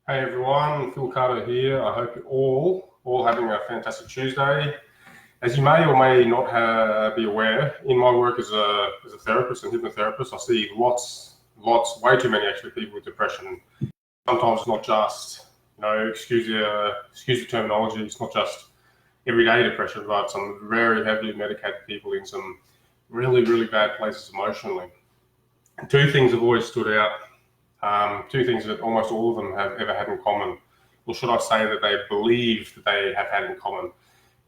Hey everyone, Phil Carter here. I hope you're all having a fantastic Tuesday. As you may or may not be aware, in my work as a therapist and hypnotherapist, I see lots, way too many actually people with depression. Sometimes it's not just, excuse the terminology, it's not just everyday depression, but some very heavily medicated people in some really, really bad places emotionally. And two things have always stood out. Two things that almost all of them have ever had in common, or should I say that they believe that they have had in common,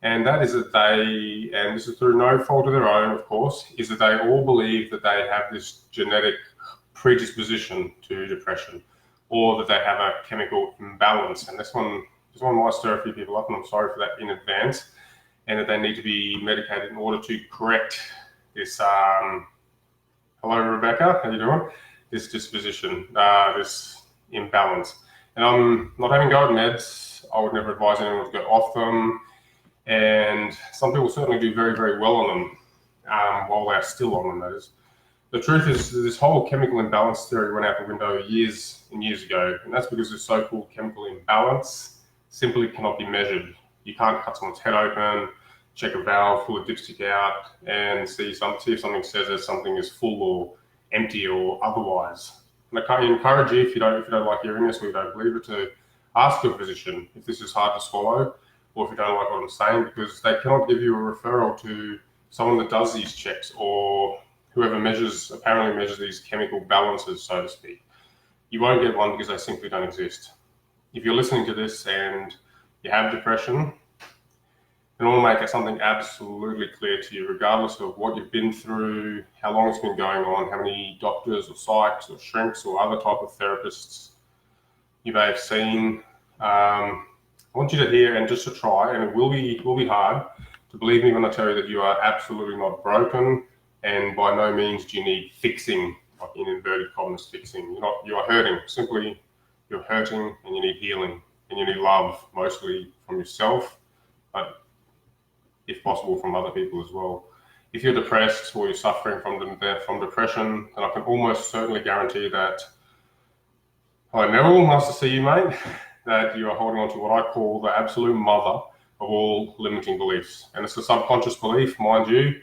and that is that they, and this is through no fault of their own, of course, is that they all believe that they have this genetic predisposition to depression, or that they have a chemical imbalance. And this one might stir a few people up, and I'm sorry for that in advance, and that they need to be medicated in order to correct this. Hello, Rebecca, how you doing? This disposition, this imbalance. And I'm not having go at meds. I would never advise anyone to go off them. And some people certainly do very, very well on them while they're still on them, that is. The truth is this whole chemical imbalance theory went out the window years and years ago. And that's because this so-called chemical imbalance simply cannot be measured. You can't cut someone's head open, check a valve, pull a dipstick see if something says that something is full or empty or otherwise. And I encourage you, if you don't like hearing this or you don't believe it, to ask your physician if this is hard to swallow or if you don't like what I'm saying, because they cannot give you a referral to someone that does these checks or whoever apparently measures these chemical balances, so to speak. You won't get one because they simply don't exist. If you're listening to this and you have depression, and I want to make something absolutely clear to you, regardless of what you've been through, how long it's been going on, how many doctors or psychs or shrinks or other type of therapists you may have seen. I want you to hear and just to try, and it will be hard, to believe me when I tell you that you are absolutely not broken, and by no means do you need fixing, like in inverted commas fixing. You are hurting. Simply, you're hurting and you need healing, and you need love, mostly from yourself, but if possible from other people as well. If you're depressed or you're suffering from depression, then I can almost certainly guarantee that, hi Neville, nice to see you, mate, that you are holding on to what I call the absolute mother of all limiting beliefs. And it's a subconscious belief, mind you.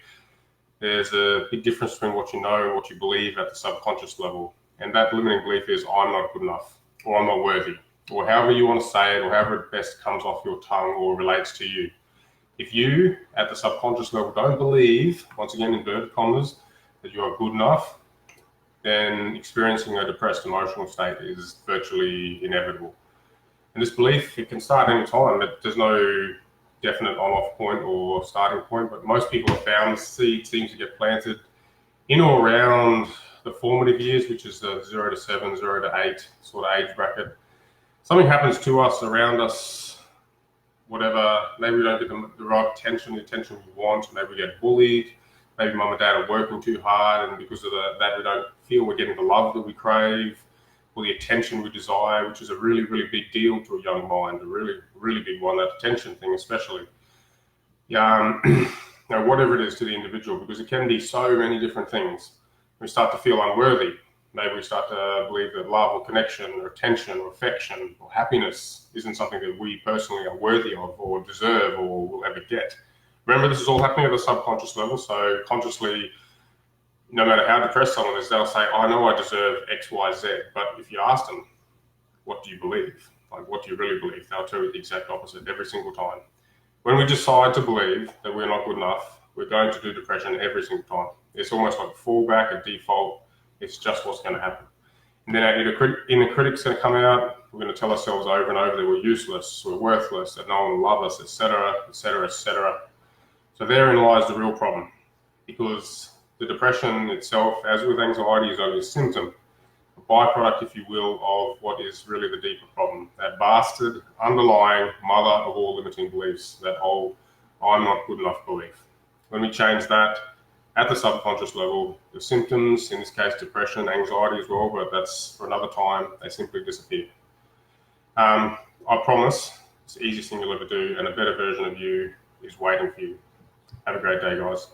There's a big difference between what you know and what you believe at the subconscious level. And that limiting belief is I'm not good enough, or I'm not worthy, or however you want to say it, or however it best comes off your tongue or relates to you. If you, at the subconscious level, don't believe, once again, inverted commas, that you are good enough, then experiencing a depressed emotional state is virtually inevitable. And this belief, it can start any time, but there's no definite on-off point or starting point, but most people have found the seed seems to get planted in or around the formative years, which is the 0 to 7, 0 to 8 sort of age bracket. Something happens to us, around us, whatever, maybe we don't get the right attention we want, maybe we get bullied, maybe mum and dad are working too hard, and because of that we don't feel we're getting the love that we crave, or the attention we desire, which is a really, really big deal to a young mind, a really, really big one, that attention thing especially. Whatever it is to the individual, because it can be so many different things. We start to feel unworthy. Maybe we start to believe that love or connection or attention or affection or happiness isn't something that we personally are worthy of or deserve or will ever get. Remember, this is all happening at the subconscious level, so consciously, no matter how depressed someone is, they'll say, I know I deserve X, Y, Z. But if you ask them, what do you believe? Like, what do you really believe? They'll tell you the exact opposite every single time. When we decide to believe that we're not good enough, we're going to do depression every single time. It's almost like a fallback, a default. It's just what's going to happen. And then our inner critic's going to come out. We're going to tell ourselves over and over that we're useless, we're worthless, that no one will love us, etc., etc., etc. So therein lies the real problem, because the depression itself, as with anxiety, is only a symptom, a byproduct, if you will, of what is really the deeper problem, that bastard underlying mother of all limiting beliefs, that whole I'm not good enough belief. When we change that at the subconscious level, the symptoms, in this case depression, anxiety as well, but that's for another time, they simply disappear. I promise it's the easiest thing you'll ever do, and a better version of you is waiting for you. Have a great day, guys.